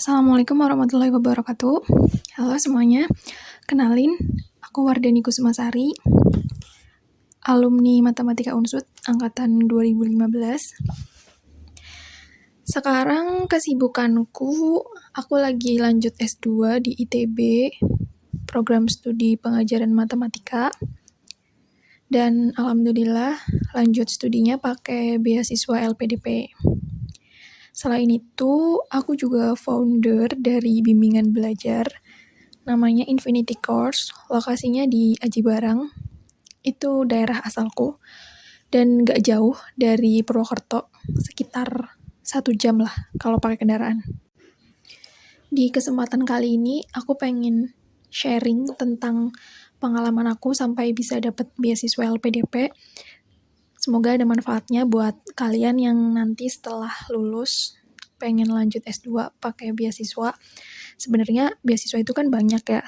Assalamualaikum warahmatullahi wabarakatuh. Halo semuanya, kenalin, aku Wardani Kusumasari, alumni Matematika Unsud angkatan 2015. Sekarang kesibukanku, aku lagi lanjut S2 di ITB, program studi pengajaran matematika. Dan alhamdulillah lanjut studinya pakai beasiswa LPDP. Selain itu, aku juga founder dari bimbingan belajar, namanya Infinity Course, lokasinya di Aji Barang, itu daerah asalku, dan gak jauh dari Purwokerto, sekitar 1 jam lah kalau pakai kendaraan. Di kesempatan kali ini, aku pengen sharing tentang pengalaman aku sampai bisa dapat beasiswa LPDP. Semoga ada manfaatnya buat kalian yang nanti setelah lulus pengen lanjut S2 pakai beasiswa. Sebenarnya beasiswa itu kan banyak ya,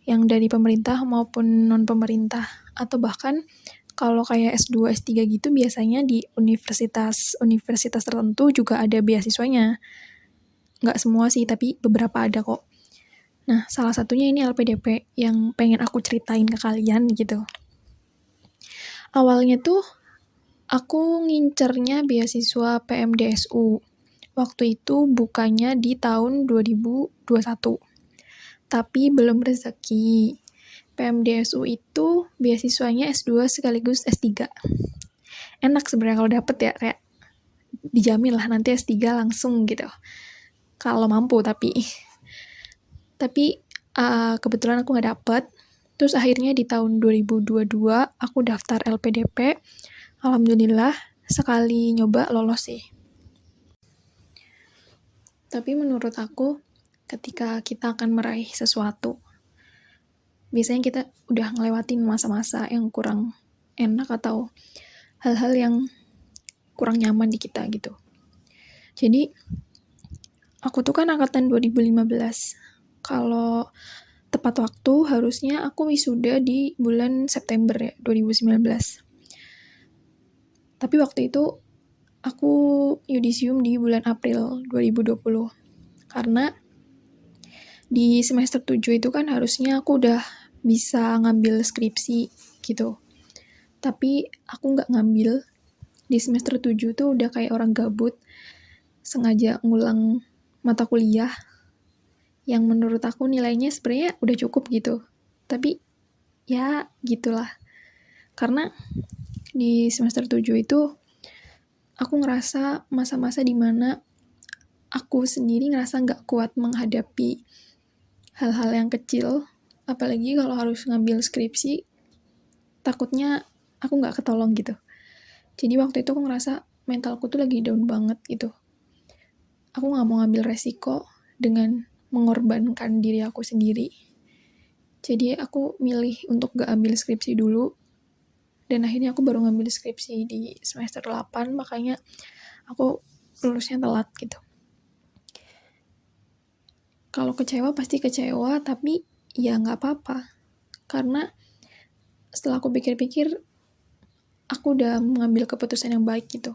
yang dari pemerintah maupun non-pemerintah. Atau bahkan kalau kayak S2, S3 gitu biasanya di universitas tertentu juga ada beasiswanya. Nggak semua sih, tapi beberapa ada kok. Nah, salah satunya ini LPDP yang pengen aku ceritain ke kalian gitu. Awalnya tuh aku ngincernya beasiswa PMDSU. Waktu itu bukanya di tahun 2021. Tapi belum rezeki. PMDSU itu beasiswanya S2 sekaligus S3. Enak sebenarnya kalau dapet ya, kayak dijamin lah nanti S3 langsung gitu. Kalau mampu tapi. Tapi kebetulan aku nggak dapet. Terus akhirnya di tahun 2022 aku daftar LPDP. Alhamdulillah sekali nyoba lolos sih. Tapi menurut aku ketika kita akan meraih sesuatu, biasanya kita udah ngelewatin masa-masa yang kurang enak atau hal-hal yang kurang nyaman di kita gitu. Jadi aku tuh kan angkatan 2015. Kalau tepat waktu harusnya aku wisuda di bulan September ya, 2019. Tapi waktu itu aku yudisium di bulan April 2020. Karena di semester 7 itu kan harusnya aku udah bisa ngambil skripsi gitu. Tapi aku nggak ngambil. Di semester 7 tuh udah kayak orang gabut, sengaja ngulang mata kuliah yang menurut aku nilainya sebenarnya udah cukup gitu. Tapi ya gitulah. Karena di semester 7 itu aku ngerasa masa-masa dimana aku sendiri ngerasa nggak kuat menghadapi hal-hal yang kecil, apalagi kalau harus ngambil skripsi, takutnya aku nggak ketolong gitu. Jadi waktu itu aku ngerasa mentalku tuh lagi down banget gitu. Aku nggak mau ngambil resiko dengan mengorbankan diri aku sendiri. Jadi aku milih untuk nggak ambil skripsi dulu. Dan akhirnya aku baru ngambil skripsi di semester 8, makanya aku lulusnya telat gitu. Kalau kecewa pasti kecewa, tapi ya nggak apa-apa. Karena setelah aku pikir-pikir, aku udah mengambil keputusan yang baik gitu.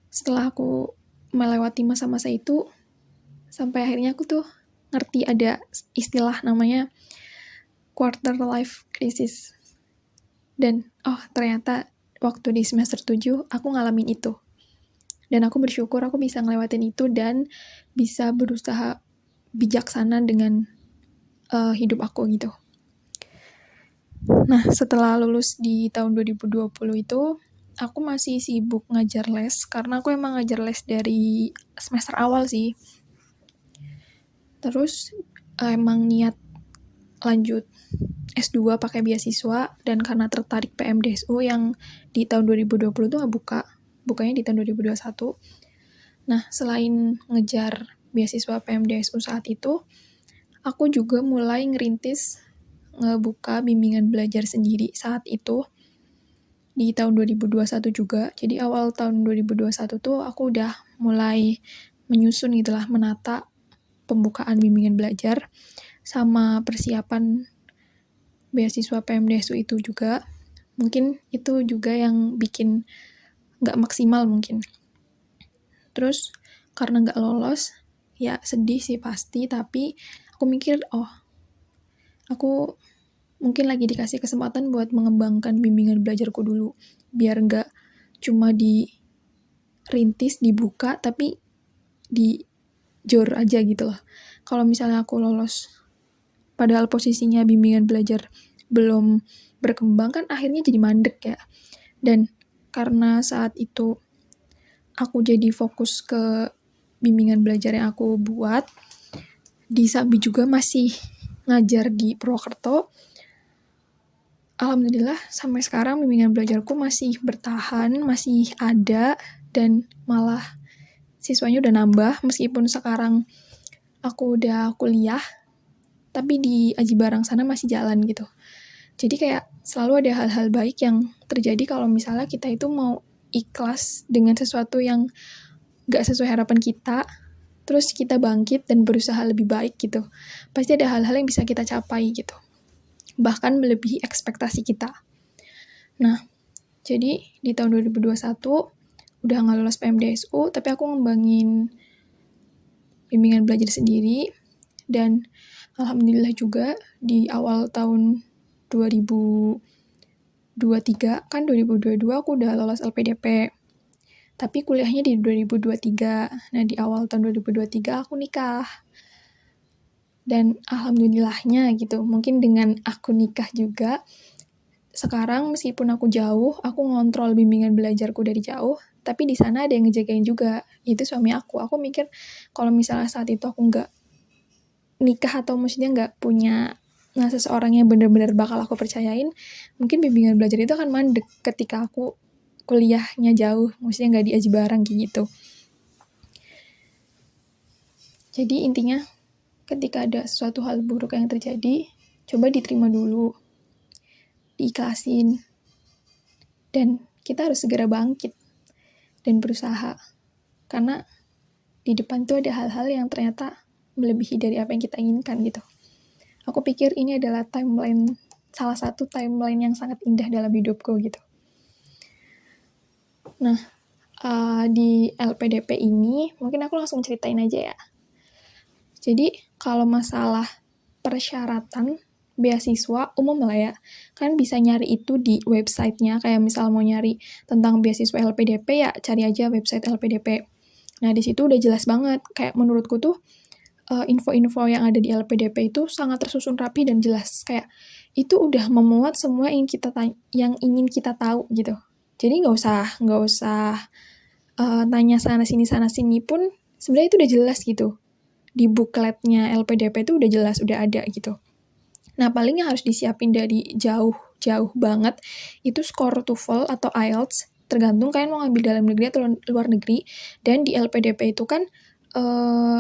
Setelah aku melewati masa-masa itu, sampai akhirnya aku tuh ngerti ada istilah namanya quarter life crisis. Dan ternyata waktu di semester 7 aku ngalamin itu. Dan aku bersyukur aku bisa ngelewatin itu dan bisa berusaha bijaksana dengan hidup aku gitu. Nah, setelah lulus di tahun 2020 itu, aku masih sibuk ngajar les, karena aku emang ngajar les dari semester awal sih. Terus emang niat lanjut S2 pakai beasiswa, dan karena tertarik PMDSU yang di tahun 2020 tuh nggak bukanya di tahun 2021. Nah, selain ngejar beasiswa PMDSU saat itu, aku juga mulai ngerintis ngebuka bimbingan belajar sendiri saat itu di tahun 2021 juga. Jadi awal tahun 2021 tuh aku udah mulai menyusun gitulah, menata pembukaan bimbingan belajar sama persiapan beasiswa PMDSU itu juga. Mungkin itu juga yang bikin nggak maksimal mungkin. Terus karena nggak lolos, ya sedih sih pasti, tapi aku mikir, aku mungkin lagi dikasih kesempatan buat mengembangkan bimbingan belajarku dulu, biar nggak cuma dirintis, dibuka, tapi dijor aja gitu loh. Kalau misalnya aku lolos, padahal posisinya bimbingan belajar belum berkembang, kan akhirnya jadi mandek ya. Dan karena saat itu aku jadi fokus ke bimbingan belajar yang aku buat, di Sambi juga masih ngajar di Purwokerto. Alhamdulillah sampai sekarang bimbingan belajarku masih bertahan, masih ada, dan malah siswanya udah nambah, meskipun sekarang aku udah kuliah, tapi di Aji Barang sana masih jalan gitu. Jadi kayak selalu ada hal-hal baik yang terjadi kalau misalnya kita itu mau ikhlas dengan sesuatu yang gak sesuai harapan kita, terus kita bangkit dan berusaha lebih baik gitu. Pasti ada hal-hal yang bisa kita capai gitu. Bahkan melebihi ekspektasi kita. Nah, jadi di tahun 2021, udah gak lolos PMDSU, tapi aku ngembangin bimbingan belajar sendiri, dan alhamdulillah juga di awal tahun 2023, kan 2022 aku udah lolos LPDP. Tapi kuliahnya di 2023. Nah, di awal tahun 2023 aku nikah. Dan alhamdulillahnya gitu, mungkin dengan aku nikah juga, sekarang meskipun aku jauh, aku ngontrol bimbingan belajarku dari jauh, tapi di sana ada yang ngejagain juga, itu suami aku. Aku mikir kalau misalnya saat itu aku nggak nikah atau maksudnya nggak punya seseorang yang benar-benar bakal aku percayain, mungkin bimbingan belajar itu akan mandek ketika aku kuliahnya jauh, maksudnya nggak di Aji Barang gitu. Jadi intinya ketika ada sesuatu hal buruk yang terjadi, coba diterima dulu, diikhlasin, dan kita harus segera bangkit dan berusaha, karena di depan tuh ada hal-hal yang ternyata melebihi dari apa yang kita inginkan gitu. Aku pikir ini adalah salah satu timeline yang sangat indah dalam hidupku gitu. Nah, di LPDP ini mungkin aku langsung ceritain aja ya. Jadi kalau masalah persyaratan beasiswa umum lah ya, kan bisa nyari itu di websitenya, kayak misal mau nyari tentang beasiswa LPDP ya cari aja website LPDP. Nah di situ udah jelas banget, kayak menurutku tuh info-info yang ada di LPDP itu sangat tersusun rapi dan jelas, kayak itu udah memuat semua yang ingin kita tahu gitu. Jadi nggak usah tanya sana sini pun sebenarnya itu udah jelas gitu. Di bookletnya LPDP itu udah jelas, udah ada gitu. Nah, paling yang harus disiapin dari jauh banget itu skor TOEFL atau IELTS, tergantung kalian mau ngambil dalam negeri atau luar negeri. Dan di LPDP itu kan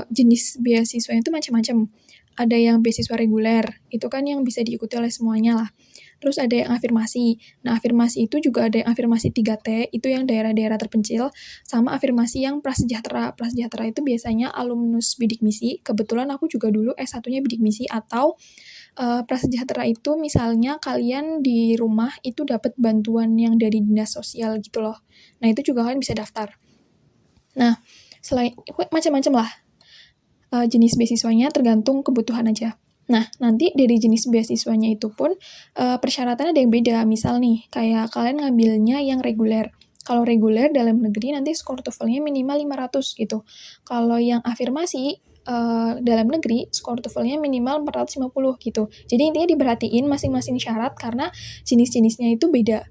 jenis beasiswanya itu macam-macam. Ada yang beasiswa reguler, itu kan yang bisa diikuti oleh semuanya lah. Terus ada yang afirmasi. Nah, afirmasi itu juga ada yang afirmasi 3T, itu yang daerah-daerah terpencil, sama afirmasi yang prasejahtera. Prasejahtera itu biasanya alumnus bidik misi. Kebetulan aku juga dulu S1-nya bidik misi, atau prasejahtera itu misalnya kalian di rumah itu dapat bantuan yang dari dinas sosial gitu loh. Nah, itu juga kalian bisa daftar. Nah, selain macam-macam lah jenis beasiswanya, tergantung kebutuhan aja. Nah, nanti dari jenis beasiswanya itu pun persyaratannya ada yang beda. Misal nih, kayak kalian ngambilnya yang reguler. Kalau reguler dalam negeri nanti skor TOEFL-nya minimal 500 gitu. Kalau yang afirmasi dalam negeri skor TOEFL-nya minimal 450 gitu. Jadi intinya diperhatiin masing-masing syarat karena jenis-jenisnya itu beda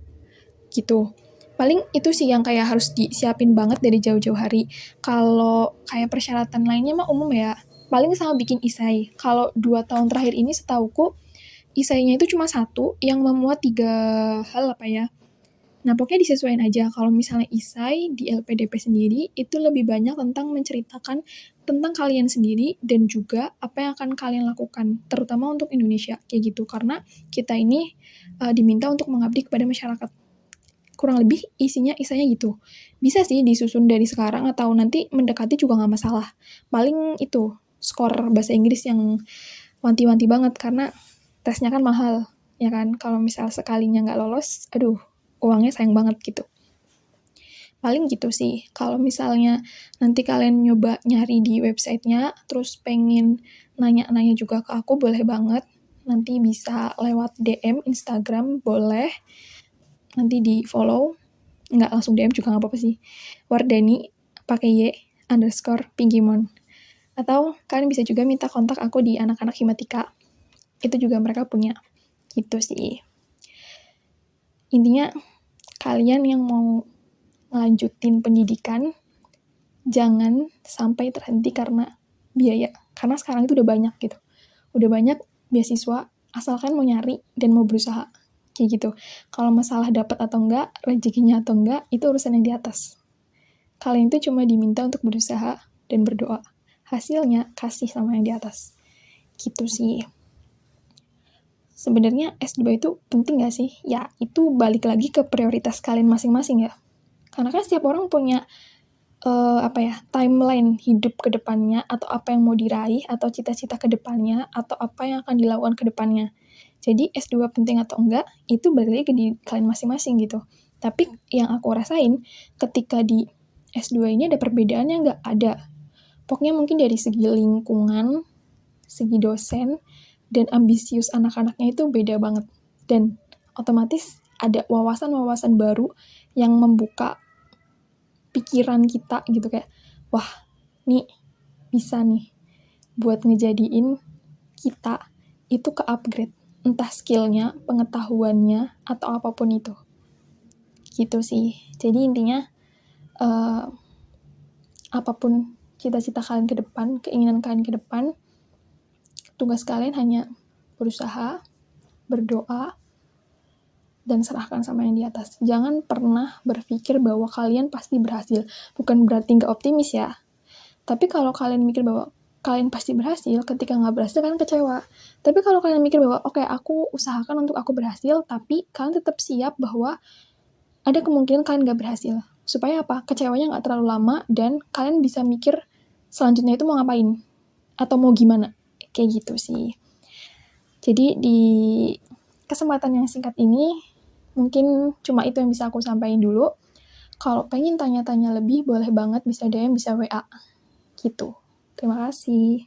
gitu. Paling itu sih yang kayak harus disiapin banget dari jauh-jauh hari. Kalau kayak persyaratan lainnya mah umum ya. Paling sama bikin isai. Kalau 2 tahun terakhir ini setauku, isainya itu cuma 1 yang memuat 3 hal apa ya. Nah, pokoknya disesuaikan aja. Kalau misalnya isai di LPDP sendiri, itu lebih banyak tentang menceritakan tentang kalian sendiri dan juga apa yang akan kalian lakukan, terutama untuk Indonesia, kayak gitu. Karena kita ini diminta untuk mengabdi kepada masyarakat. Kurang lebih isinya isainya gitu. Bisa sih disusun dari sekarang atau nanti mendekati juga nggak masalah. Paling itu, skor bahasa Inggris yang wanti-wanti banget, karena tesnya kan mahal, ya kan? Kalau misal sekalinya nggak lolos, aduh, uangnya sayang banget gitu. Paling gitu sih. Kalau misalnya nanti kalian nyoba nyari di websitenya, terus pengen nanya-nanya juga ke aku, boleh banget. Nanti bisa lewat DM Instagram, boleh. Nanti di follow. Nggak langsung DM juga nggak apa-apa sih. Wardani, pakai Y, _ Pinggimon. Atau kalian bisa juga minta kontak aku di anak-anak Himatika. Itu juga mereka punya. Gitu sih. Intinya, kalian yang mau ngelanjutin pendidikan, jangan sampai terhenti karena biaya. Karena sekarang itu udah banyak gitu. Udah banyak beasiswa, asalkan mau nyari dan mau berusaha. Kayak gitu. Kalau masalah dapat atau enggak, rezekinya atau enggak, itu urusan yang di atas. Kalian itu cuma diminta untuk berusaha dan berdoa. Hasilnya kasih sama yang di atas. Gitu sih. Sebenarnya S2 itu penting gak sih? Ya, itu balik lagi ke prioritas kalian masing-masing ya. Karena kan setiap orang punya timeline hidup ke depannya, atau apa yang mau diraih, atau cita-cita ke depannya, atau apa yang akan dilakukan ke depannya. Jadi S2 penting atau enggak, itu balik lagi ke di kalian masing-masing gitu. Tapi yang aku rasain, ketika di S2 ini ada perbedaannya nggak? Ada. Pokoknya mungkin dari segi lingkungan, segi dosen, dan ambisius anak-anaknya itu beda banget. Dan otomatis ada wawasan-wawasan baru yang membuka pikiran kita gitu, kayak wah nih bisa nih buat ngejadiin kita itu ke upgrade, entah skillnya, pengetahuannya, atau apapun itu. Gitu sih. Jadi intinya apapun cita-cita kalian ke depan, keinginan kalian ke depan, tugas kalian hanya berusaha, berdoa, dan serahkan sama yang di atas. Jangan pernah berpikir bahwa kalian pasti berhasil. Bukan berarti nggak optimis ya. Tapi kalau kalian mikir bahwa kalian pasti berhasil, ketika nggak berhasil kalian kecewa. Tapi kalau kalian mikir bahwa oke, aku usahakan untuk aku berhasil, tapi kalian tetap siap bahwa ada kemungkinan kalian nggak berhasil. Supaya apa? Kecewanya nggak terlalu lama, dan kalian bisa mikir selanjutnya itu mau ngapain. Atau mau gimana. Kayak gitu sih. Jadi di kesempatan yang singkat ini, mungkin cuma itu yang bisa aku sampaikan dulu. Kalau pengen tanya-tanya lebih, boleh banget bisa DM, bisa WA. Gitu. Terima kasih.